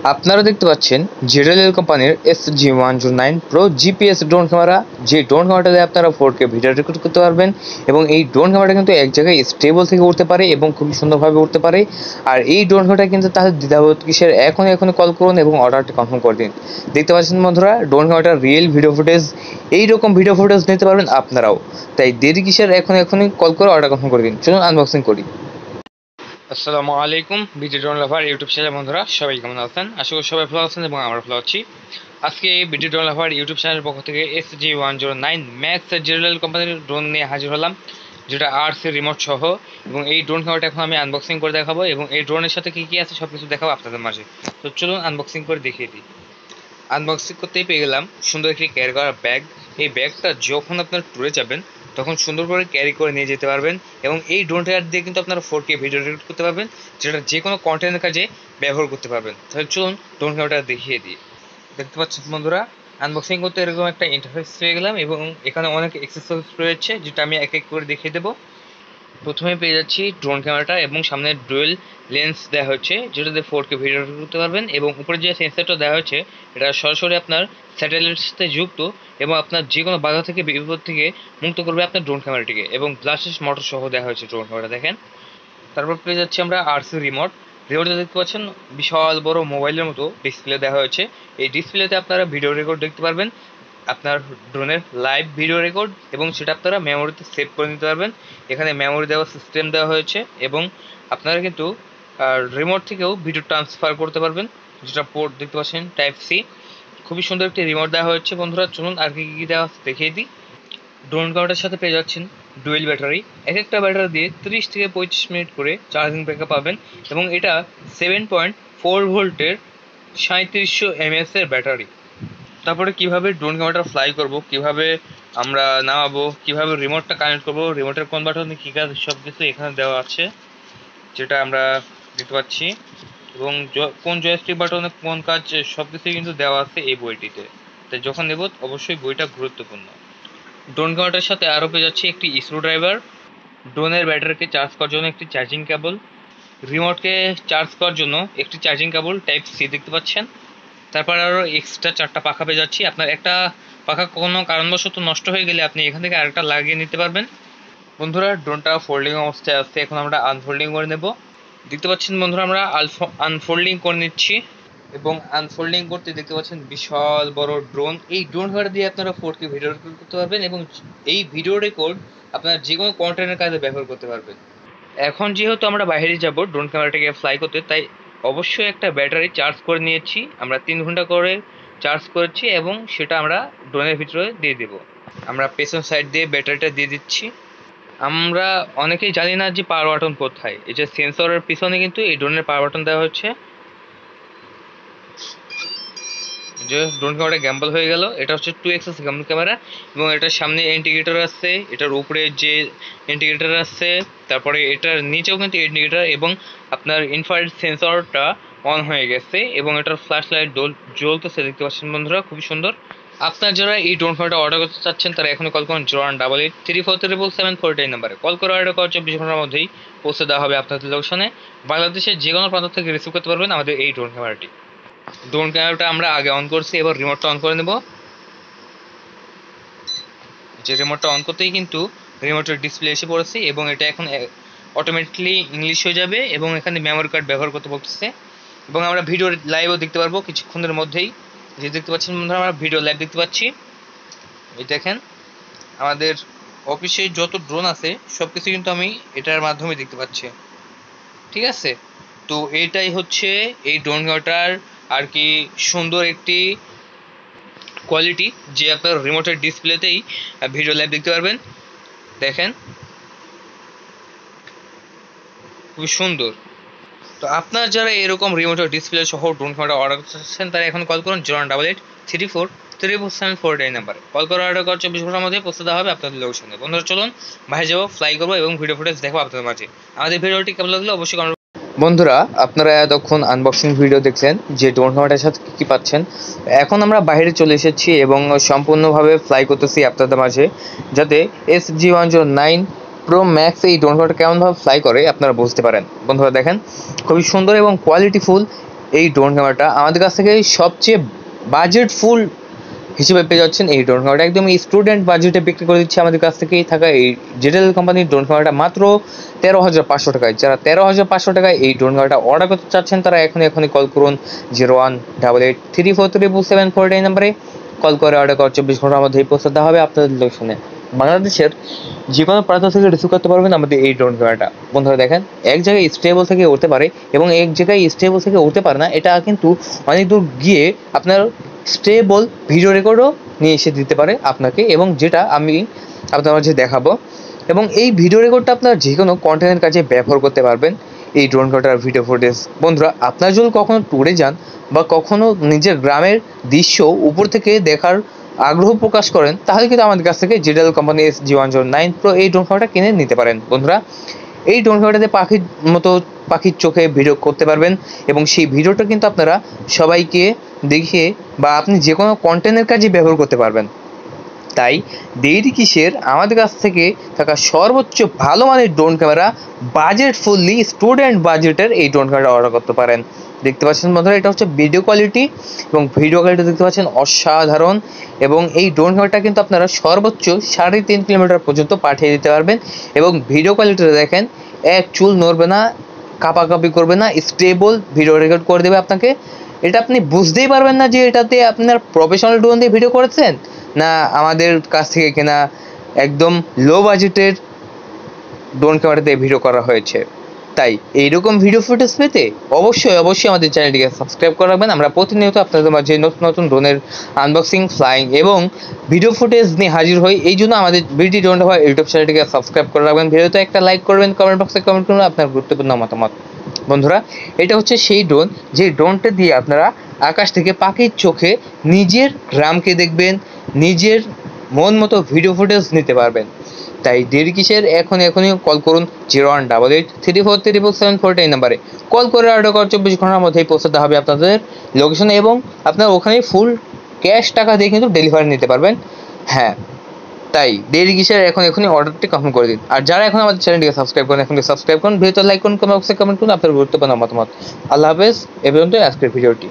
আপনারা দেখতে পাচ্ছেন JLL কোম্পানির SG109 Pro GPS drone camera. যে ড্রোন ক্যামেরাটা দিয়ে আপনারা 4K ভিডিও রেকর্ড করতে পারবেন এবং এই ড্রোন ক্যামেরাটা কিন্তু এক জায়গায় স্টেবল থেকে উঠতে পারে এবং খুব সুন্দরভাবে উঠতে পারে। আর এই ড্রোন ক্যামেরাটা কিন্তু তাহলে দ্বিধাবোধ কিসের, এখনই কল করুন এবং অর্ডারটি কনফার্ম করে দিন। দেখতে পাচ্ছেন বন্ধুরা, ড্রোন ক্যামেরাটার রিয়েল ভিডিও ফুটেজ, এইরকম ভিডিও ফুটেজ নিতে পারবেন আপনারাও। তাই দেরি কিসের, এখনই কল করে অর্ডার কনফার্ম করে দিন। চলুন আনবক্সিং করি। আসসালামু আলাইকুম ভিডিও ড্রোন লাভার ইউটিউব চ্যানেল বন্ধুরা, সবাই কেমন আছেন? আশা করি সবাই ভালো আছেন এবং আমরা ভালো আছি। আজকে এই ভিডিও ড্রোন লাভার ইউটিউব চ্যানেলের পক্ষ থেকে SG109 ম্যাক্স JLL কোম্পানির ড্রোন নিয়ে হাজির হলাম, যেটা RC রিমোট সহ। এবং এই ড্রোন ক্যামেরাটা এখন আমি আনবক্সিং করে দেখাবো এবং এই ড্রোনের সাথে কী কী আছে সব কিছু দেখাবো আপনাদের মাঝে। তো চলুন আনবক্সিং করে দেখিয়ে দিই। আনবক্সিং করতেই পেয়ে গেলাম সুন্দর একটি ক্যারি করার ব্যাগ। এই ব্যাগটা যখন আপনার ট্যুরে যাবেন তখন সুন্দর করে ক্যারি করে নিয়ে যেতে পারবেন এবং এই ড্রোনটা দিয়ে কিন্তু আপনারা 4K ভিডিও রেকর্ড করতে পারবেন, যেটা যে কোনো কন্টেন্টের কাজে ব্যবহার করতে পারবেন। তাহলে চলুন ড্রোন ক্যামেরাটা দেখিয়ে দিই। দেখতে পাচ্ছেন বন্ধুরা, আনবক্সিং করতে এরকম একটা ইন্টারফেস পেয়ে গেলাম এবং এখানে অনেক অ্যাক্সেসরিজ রয়েছে, যেটা আমি এক এক করে দেখিয়ে দেবো। প্রথমে পেয়ে যাচ্ছি ড্রোন ক্যামেরাটা এবং সামনে ডুয়েল লেন্স দেওয়া হচ্ছে, যেটা দিয়ে 4K ভিডিও রেকর্ড করতে পারবেন। এবং উপরে যে সেন্সরটা দেওয়া হচ্ছে এটা সরাসরি আপনার স্যাটেলাইটের সাথে যুক্ত এবং আপনার যে কোনো বাধা থেকে বিপদ থেকে মুক্ত করবে আপনার ড্রোন ক্যামেরাটিকে। এবং ব্লাস্টেড মোটর সহ দেওয়া হয়েছে ড্রোন ক্যামেরাটা, দেখেন। তারপর পেয়ে যাচ্ছি আমরা RC রিমোট। রিমোটটা দেখতে পাচ্ছেন বিশাল বড় মোবাইলের মতো ডিসপ্লে দেওয়া হয়েছে। এই ডিসপ্লেতে আপনারা ভিডিও রেকর্ড দেখতে পারবেন, আপনার ড্রোনের লাইভ ভিডিও রেকর্ড, এবং সেটা আপনারা মেমোরিতে সেভ করে নিতে পারবেন। এখানে মেমোরি দেওয়ার সিস্টেম দেওয়া হয়েছে এবং আপনারা কিন্তু রিমোট থেকেও ভিডিও ট্রান্সফার করতে পারবেন, যেটা পোর্ট দেখতে পাচ্ছেন টাইপ সি। খুবই সুন্দর একটি রিমোট দেওয়া হয়েছে বন্ধুরা। চলুন আর কি কী দেওয়া দেখিয়ে দিই। ড্রোন ক্যামেরাটার সাথে পেয়ে যাচ্ছেন ডুয়েল ব্যাটারি। এক একটা ব্যাটারি দিয়ে 30 থেকে 35 মিনিট করে চার্জিং ব্যাকআপ পাবেন এবং এটা 7.4 ভোল্টের 3700 mAh এর ব্যাটারি। তারপরে কিভাবে ড্রোন ক্যামেরাটা ফ্লাই করব, কিভাবে আমরা নামাবো, কিভাবে রিমোটটা কানেক্ট করব, রিমোটের কোন বাটনে কী কাজ, সব কিছু এখানে দেওয়া আছে, যেটা আমরা দেখতে পাচ্ছি। এবং কোন জয়স্টিক বাটনে কোন কাজ সব কিছুই কিন্তু দেওয়া আছে এই বইটিতে। তাই যখন নেব অবশ্যই বইটা গুরুত্বপূর্ণ। ড্রোন ক্যামেরাটার সাথে আরও পেয়ে যাচ্ছে একটি স্ক্রু ড্রাইভার, ড্রোনের ব্যাটারিকে চার্জ করার জন্য একটি চার্জিং কেবল, রিমোটকে চার্জ করার জন্য একটি চার্জিং কেবল টাইপ সি দেখতে পাচ্ছেন। তারপর আরও এক্সট্রা 4টা পাখা পেয়ে যাচ্ছি। আপনার একটা পাখা কোনো কারণবশত নষ্ট হয়ে গেলে আপনি এখান থেকে আরেকটা লাগিয়ে নিতে পারবেন। বন্ধুরা, ড্রোনটা ফোল্ডিং অবস্থায় আছে, এখন আমরা আনফোল্ডিং করে নেব। দেখতে পাচ্ছেন বন্ধুরা, আমরা আনফোল্ডিং করে নিচ্ছি এবং আনফোল্ডিং করতে দেখতে পাচ্ছেন বিশাল বড় ড্রোন। এই ড্রোন ক্যামেরা দিয়ে আপনারা 4K ভিডিও রেকর্ড করতে পারবেন এবং এই ভিডিও রেকর্ড আপনারা যে কোনো কন্টেন্টের কাজে ব্যবহার করতে পারবেন। এখন যেহেতু আমরা বাইরে যাব ড্রোন ক্যামেরাটাকে ফ্লাই করতে, তাই অবশ্যই একটা ব্যাটারি চার্জ করে নিয়েছি। আমরা 3 ঘন্টা করে চার্জ করেছি এবং সেটা আমরা ড্রোনের ভিতরে দিয়ে দেব। আমরা পেছন সাইড দিয়ে ব্যাটারিটা দিয়ে দিচ্ছি। আমরা অনেকেই জানি না যে পাওয়ার বাটন কোথায়। এই যে সেন্সরের পিছনে কিন্তু এই ড্রোনের পাওয়ার বাটন দেওয়া হচ্ছে। যে ড্রোন ক্যামেরা গ্যাম্বল হয়ে গেল, এটা হচ্ছে 2x গ্যাম্বল ক্যামেরা এবং এটার সামনে ইন্ডিকেটর আছে, এটার উপরে যে ইন্ডিকেটর আছে, তারপরে এটার নিচেও কিন্তু ইন্ডিকেটর এবং আপনার ইনফ্রারেড সেন্সরটা অন হয়ে গেছে এবং এটার ফ্ল্যাশ লাইট জ্বলতেছে, দেখতে পাচ্ছেন বন্ধুরা, খুবই সুন্দর। আপনার যারা এই ড্রোন ক্যামেরাটা অর্ডার করতে চাচ্ছেন তারা এখনই কল করুন 01883477749 নাম্বারে। কল করে অর্ডার করার 24 ঘন্টার মধ্যেই পৌঁছে দেওয়া হবে আপনাদের লোকেশনে। বাংলাদেশের যে কোনো প্রান্ত থেকে রিসিভ করতে পারবেন আমাদের এই ড্রোন ক্যামেরাটি। ড্রোন ক্যামেরাটা আমরা আগে অন করছি, এবার রিমোটটা অন করে নেব। যে রিমোটটা অন করতেই কিন্তু রিমোটের ডিসপ্লে এসে পড়েছে এবং এটা এখন অটোমেটিকলি ইংলিশ হয়ে যাবে এবং এখানে মেমোরি কার্ড ব্যবহার করতে বলতেছে এবং আমরা ভিডিও লাইভও দেখতে পারবো কিছুক্ষণের মধ্যেই। যে দেখতে পাচ্ছেন বন্ধুরা, আমরা ভিডিও লাইভ দেখতে পাচ্ছি। এই দেখেন, আমাদের অফিসে যত ড্রোন আছে সব কিছু কিন্তু আমি এটার মাধ্যমে দেখতে পাচ্ছি, ঠিক আছে। তো এইটাই হচ্ছে এই ড্রোন ক্যামেরাটার আর কি সুন্দর একটি কোয়ালিটি, যে আপনার রিমোটের ডিসপ্লেতেই ভিডিও লাইভ দেখতে পারবেন। দেখেন, খুবই সুন্দর। তো আপনার যারা এরকম রিমোটের ডিসপ্লে সহ ড্রোন ক্যামেরা অর্ডার করছেন তারা এখন কল করুন 01883477749 নাম্বারে। কল করে অর্ডার করার 24 ঘন্টার মধ্যে পৌঁছে দেওয়া হবে আপনাদের লোকেশনে। বন্ধুরা, চলুন বাইরে যাবো, ফ্লাই করবো এবং ভিডিও ফুটেজ দেখবো আপনাদের মাঝে। আমাদের ভিডিওটি কেমন লাগলো অবশ্যই কমেন্ট। বন্ধুরা, আপনারা এতক্ষণ আনবক্সিং ভিডিও দেখলেন যে ড্রোন ক্যামেরাটার সাথে কী পাচ্ছেন। এখন আমরা বাইরে চলে এসেছি এবং সম্পূর্ণভাবে ফ্লাই করতেছি আপনাদের মাঝে, যাতে SG109 Pro Max এই ড্রোন ক্যামেরাটা কেমনভাবে ফ্লাই করে আপনারা বুঝতে পারেন। বন্ধুরা দেখেন, খুবই সুন্দর এবং কোয়ালিটিফুল এই ড্রোন ক্যামেরাটা আমাদের কাছ থেকে সবচেয়ে বাজেটফুল হিসেবে পেয়ে যাচ্ছেন। এই ড্রোন ক্যামেরাটা একদম স্টুডেন্ট বাজেটে বিক্রি করে দিচ্ছে আমাদের কাছ থেকেই থাকা এই JBL কোম্পানির ড্রোন ক্যামেরাটা মাত্র 13,500 টাকায়। যারা 13,500 টাকায় এই ড্রোন ক্যামেরাটা অর্ডার করতে চাচ্ছেন তারা এখনই কল করুন 0188343749 নাম্বারে কল করে অর্ডার করার 24 ঘন্টার মধ্যেই পৌঁছে দেওয়া হবে আপনাদের লোকেশনে। বাংলাদেশের যে কোনো প্রান্ত থেকে রিসিভ করতে পারবেন আমাদের এই ড্রোন ক্যামেরাটা। বন্ধুরা দেখেন, এক জায়গায় স্টেবল থেকে উঠতে পারে এবং এক জায়গায় স্টেবল থেকে উঠতে পারে না, এটা কিন্তু অনেক দূর গিয়ে আপনার স্টেবল ভিডিও রেকর্ডও নিয়ে এসে দিতে পারে আপনাকে, এবং যেটা আমি আপনার মাঝে দেখাবো। এবং এই ভিডিও রেকর্ডটা আপনার যে কোনো কন্টেন্টের কাজে ব্যবহার করতে পারবেন এই ড্রোন ক্যামেরার ভিডিও ফুটেজ। বন্ধুরা, আপনার যদি কখনো ট্যুরে যান বা কখনো নিজের গ্রামের দৃশ্য উপর থেকে দেখার আগ্রহ প্রকাশ করেন, তাহলে কিন্তু আমাদের কাছ থেকে JBL কোম্পানি SG-109 Pro এই ড্রোন ক্যামেরাটা কিনে নিতে পারেন। বন্ধুরা, এই ড্রোন ক্যামেরাতে পাখির চোখে ভিডিও করতে পারবেন এবং সেই ভিডিওটা কিন্তু আপনারা সবাইকে দেখিয়ে বা আপনি যে কোনো কন্টেন্টের কাজে ব্যবহার করতে পারবেন। তাই দেরি কিসের, আমাদের কাছ থেকে থাকা সর্বোচ্চ ভালো মানের drone camera budget fully student বাজেটের এই ড্রোন ক্যামেরাটা অর্ডার করতে পারেন। দেখতে পাচ্ছেন বন্ধুরা, এটা হচ্ছে ভিডিও কোয়ালিটি, এবং ভিডিও কোয়ালিটি দেখতে পাচ্ছেন অসাধারণ। এবং এই ড্রোন ক্যামেরাটা কিন্তু আপনারা সর্বোচ্চ 3.5 কিলোমিটার পর্যন্ত পাঠিয়ে দিতে পারবেন। এবং ভিডিও কোয়ালিটিটা দেখেন, এক চুল নড়বে না, কাঁপাকাঁপি করবে না, স্টেবল ভিডিও রেকর্ড করে দেবে আপনাকে। এটা আপনি বুঝতেই পারবেন না যে এটাতে আপনার প্রফেশনাল ড্রোন দিয়ে ভিডিও করেছেন না আমাদের কাছ থেকে কেনা একদম লো বাজেটের ড্রোন ক্যামেরা দিয়ে ভিডিও করা হয়েছে। তাই এইরকম ভিডিও ফুটেজ পেতে অবশ্যই আমাদের চ্যানেলটিকে সাবস্ক্রাইব করে রাখবেন। আমরা প্রতিনিয়ত আপনাদের মাঝে নতুন ড্রোনের আনবক্সিং, ফ্লাইং এবং ভিডিও ফুটেজ নিয়ে হাজির হই। এই জন্য আমাদের বিডি ড্রোন লাভার ইউটিউব চ্যানেলটিকে সাবস্ক্রাইব করে রাখবেন। ভিডিওতে একটা লাইক করবেন, কমেন্ট বক্সে কমেন্ট করুন আপনার গুরুত্বপূর্ণ মতামত। বন্ধুরা, এটা হচ্ছে সেই ড্রোন যে ড্রোনটা দিয়ে আপনারা আকাশ থেকে পাখির চোখে নিজের গ্রামকে দেখবেন, নিজের মন মতো ভিডিও ফুটেজ নিতে পারবেন। তাই দেরি কিসের, এখনই কল করুন 0188343749 নাম্বারে কল করে অর্ডার করার 24 ঘন্টার মধ্যেই পৌঁছে দেওয়া হবে আপনাদের লোকেশনে, এবং আপনার ওখানে ফুল ক্যাশ টাকা দিয়ে কিন্তু ডেলিভারি নিতে পারবেন। হ্যাঁ, তাই দেরি কিসের, এখনই অর্ডারটি কনফার্ম করে দিন। আর যারা এখন আমাদের চ্যানেলটিকে সাবস্ক্রাইব করেন, এখন সাবস্ক্রাইব করুন, ভিডিওতে লাইক করুন, কমেন্ট বক্সে কমেন্ট করুন আপনার গুরুত্বপূর্ণ মতামত। আল্লাহ হাফেজ। এ পর্যন্ত আজকের ভিডিওটি।